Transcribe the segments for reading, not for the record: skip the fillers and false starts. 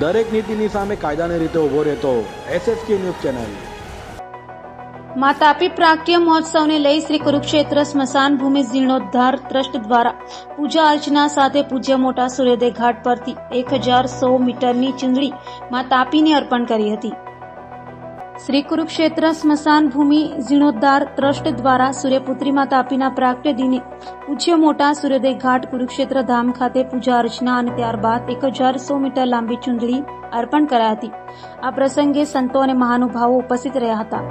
દરેક નીતિની સામે કાયદાની રીતે ઊભો રહેતો SSK ન્યૂઝ ચેનલ। માં તાપી પ્રાગટ્ય મહોત્સવને લઈ શ્રી કુરુક્ષેત્ર સ્મશાન ભૂમિ જીર્ણોદ્ધાર ટ્રસ્ટ દ્વારા પૂજા અર્ચના સાથે પૂજ્ય મોટા સૂર્યોદય ઘાટ પરથી 1100 મીટરની ચુંદડી માં તાપીને અર્પણ કરી હતી। શ્રી કુરુક્ષેત્ર સ્મશાન ભૂમિ જીર્ણોદ્ધાર ટ્રસ્ટ દ્વારા સૂર્યપુત્રી માં તાપીના પ્રાગટ્ય દિને પૂજ્ય મોટા સૂર્યોદય ઘાટ કુરુક્ષેત્ર ધામ ખાતે પૂજા અર્ચના અને ત્યારબાદ 1100 મીટર લાંબી ચુંદડી અર્પણ કરાઈ હતી। આ પ્રસંગે સંતો અને મહાનુભાવો ઉપસ્થિત રહ્યા હતા।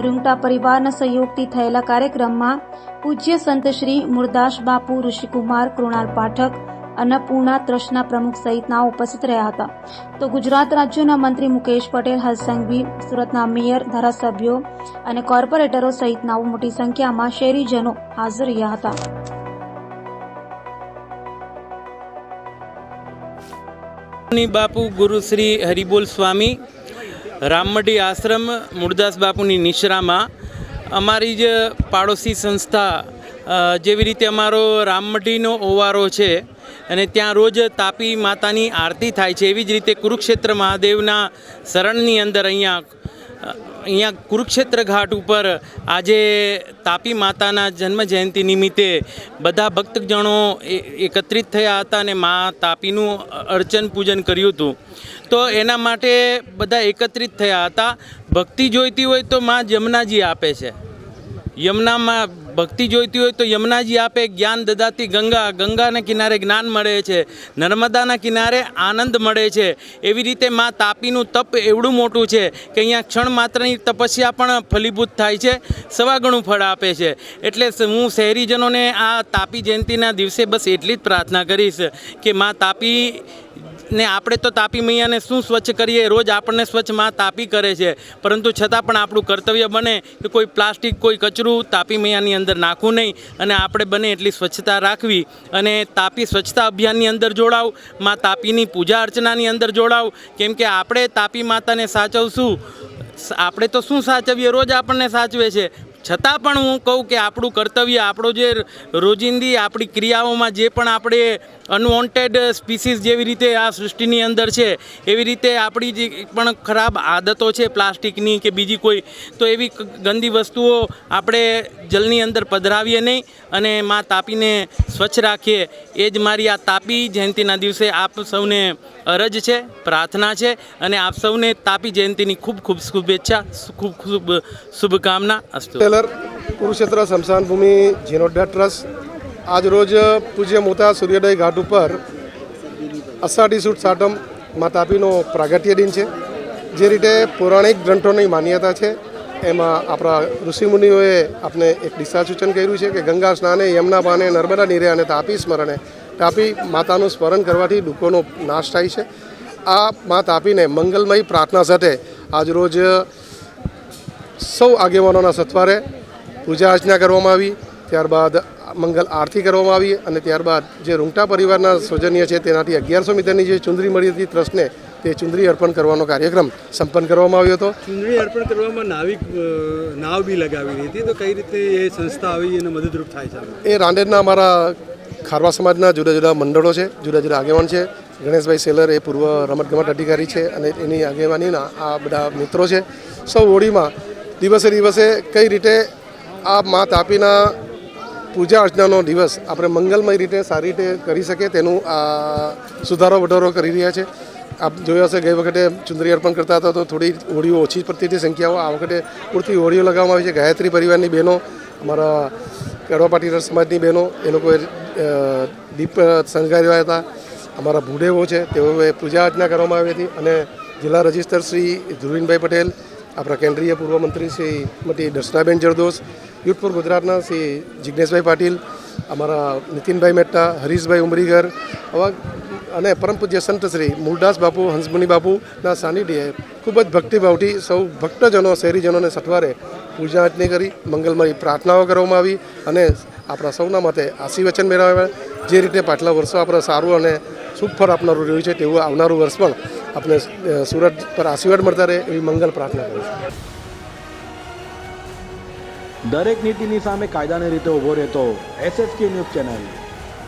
રૂંગટા પરિવારના સહયોગથી થયેલા કાર્યક્રમમાં પૂજ્ય સંત શ્રી મૂળદાસ બાપુ, ઋષિકુમાર, કૃણાલ પાઠક, અન્નપૂર્ણા ટ્રસ્ટના પ્રમુખ સહિતનાઓ ઉપસ્થિત રહ્યા હતા। તો ગુજરાત રાજ્યના મંત્રી મુકેશ પટેલ, હર્ષસંઘવી, સુરતના મેયર, ધારાસભ્યો અને કોર્પોરેટરો સહિતનાઓ મોટી સંખ્યામાં શહેરીજનો હાજર રહ્યા હતા। બાપુ ગુરુ શ્રી હરિબોલ સ્વામી રામમઢી આશ્રમ મૂળદાસ બાપુની નિશ્રામાં અમારી જ પાડોશી સંસ્થા જેવી રીતે અમારો રામમઢીનો ઓવારો છે અને ત્યાં રોજ તાપી માતાની આરતી થાય છે, એવી જ રીતે કુરુક્ષેત્ર મહાદેવના શરણની અંદર અહીંયા કુરુક્ષેત્ર ઘાટ ઉપર આજે તાપી માતાના જન્મ જયંતિ નિમિત્તે બધા ભક્તજનો એકત્રિત થયા હતા અને મા તાપીનું અર્ચન પૂજન કર્યું હતું। તો એના માટે બધા એકત્રિત થયા હતા। ભક્તિ જોઈતી હોય તો મા જમનાજી આપે છે, યમુનામાં ભક્તિ જોઈતી હોય તો યમુનાજી આપે। જ્ઞાન દદાતી ગંગા, ગંગાના કિનારે જ્ઞાન મળે છે, નર્મદાના કિનારે આનંદ મળે છે। એવી રીતે મા તાપીનું તપ એવડું મોટું છે કે અહીંયા ક્ષણ માત્રની તપસ્યા પણ ફલીભૂત થાય છે, સવાગણું ફળ આપે છે। એટલે હું શહેરીજનોને આ તાપી જયંતિના દિવસે બસ એટલી જ પ્રાર્થના કરીશ કે મા તાપી ને આપણે તો તાપી મૈયાને શું સ્વચ્છ કરીએ, રોજ આપણને સ્વચ્છ માં તાપી કરે છે, પરંતુ છતાં પણ આપણું કર્તવ્ય બને કે કોઈ પ્લાસ્ટિક, કોઈ કચરું તાપી મૈયાની અંદર નાખવું નહીં અને આપણે બને એટલી સ્વચ્છતા રાખવી અને તાપી સ્વચ્છતા અભિયાનની અંદર જોડાવ, માં તાપીની પૂજા અર્ચનાની અંદર જોડાવ। કેમ કે આપણે તાપી માતાને સાચવશું, આપણે તો શું સાચવીએ, રોજ આપણને સાચવે છે, છતાં પણ હું કહું કે આપણું કર્તવ્ય, આપણો જે રોજિંદી આપણી ક્રિયાઓમાં જે પણ આપણે અનવોન્ટેડ સ્પીસીસ જેવી રીતે આ સૃષ્ટિની અંદર છે, એવી રીતે આપણી જે પણ ખરાબ આદતો છે પ્લાસ્ટિકની કે બીજી કોઈ, તો એવી ગંદી વસ્તુઓ આપણે જલની અંદર પધરાવીએ નહીં અને માં તાપીને સ્વચ્છ રાખીએ। એ જ મારી આ તાપી જયંતિના દિવસે આપ સૌને અરજ છે, પ્રાર્થના છે અને આપ સૌને તાપી જયંતિની ખૂબ ખૂબ શુભેચ્છા, ખૂબ ખૂબ શુભકામના અસ્તુ। કુરુક્ષેત્ર સ્મશાન ભૂમિ જીર્ણોદ્ધાર ટ્રસ્ટ આજ રોજ પૂજ્ય મોટા સૂર્યોદય ઘાટ ઉપર અષાઢી સુદ સાતમ માં તાપીનો પ્રાગટ્ય દિન છે। જે રીતે પૌરાણિક ગ્રંથોની માન્યતા છે એમાં આપણા ઋષિમુનિઓએ આપણે એક દિશા સૂચન કર્યું છે કે ગંગા સ્નાને, યમુના પાને, નર્મદા નીરે અને તાપી સ્મરણે, તાપી માતાનું સ્મરણ કરવાથી દુઃખોનો નાશ થાય છે। આ મા તાપીને મંગલમય પ્રાર્થના સાથે આજરોજ સૌ આગેવાનોના સથવારે પૂજા અર્ચના કરવામાં આવી, ત્યારબાદ મંગલ આરતી કરવામાં આવી અને ત્યારબાદ જે રૂંગટા પરિવારના સૌજન્ય છે તેનાથી 1100 મીટરની જે ચુંદડી મળી હતી ટ્રસ્ટને, તે ચુંદડી અર્પણ કરવાનો કાર્યક્રમ સંપન્ન કરવામાં આવ્યો હતો। ચુંદડી અર્પણ કરવામાં નાવ બી લગાવી હતી, તો કઈ રીતે એ સંસ્થા આવી અને મદદરૂપ થાય છે? એ રાંદેરના અમારા ખારવા સમાજના જુદા જુદા મંડળો છે, જુદા જુદા આગેવાન છે। ગણેશભાઈ સેલર એ પૂર્વ રમતગમત અધિકારી છે અને એની આગેવાનીના આ બધા મિત્રો છે। સૌ હોળીમાં દિવસે દિવસે કઈ રીતે આ મા તાપીના પૂજા અર્ચનાનો દિવસ આપણે મંગલમય રીતે સારી રીતે કરી શકીએ તેનું સુધારો વધારો કરી રહ્યા છે। આપ જોયો હશે ગઈ વખતે ચુંદડી અર્પણ કરતા હતા તો થોડી હોળીઓ ઓછી પડતી હતી સંખ્યાઓ, આ વખતે પૂરતી હોળીઓ લગાવવામાં આવી છે। ગાયત્રી પરિવારની બહેનો, અમારા કડવા પાટીદાર સમાજની બહેનો, એ લોકોએ દીપ શણગાર્યા હતા। અમારા ભૂદેવો છે તેઓએ પૂજા અર્ચના કરવામાં આવી હતી અને જિલ્લા રજિસ્ટર શ્રી ધ્રુવીનભાઈ પટેલ, આપણા કેન્દ્રીય પૂર્વ મંત્રી શ્રી શ્રીમતી દર્શનાબેન જરદોસ, યુથ ફોર ગુજરાતના શ્રી જિજ્ઞેશભાઈ પાટીલ, અમારા નીતિનભાઈ મહેતા, હરીશભાઈ ઉમરીગર અને પરમ પૂજ્ય સંત શ્રી મૂળદાસ બાપુ, હંસમુનિ બાપુના સાનિધ્યે ખૂબ જ ભક્તિભાવથી સૌ ભક્તજનો, શહેરીજનોને સથવારે પૂજા અર્ચના કરી, મંગલમય પ્રાર્થનાઓ કરવામાં આવી અને આપણા સૌના માટે આશીર્વચન મેળવ્યા। જે રીતે પાછલા વર્ષો આપણે સારું અને શુભ ફળ આપનારું રહ્યું છે તેવું આવનારું વર્ષ પણ આપણે સુરત પર આશીર્વાદ મળતા રહે એવી મંગલ પ્રાર્થના કરું છું। દરેક નીતિની સામે કાયદાની રીતે ઊભો રહેતો SSK ન્યૂઝ ચેનલ।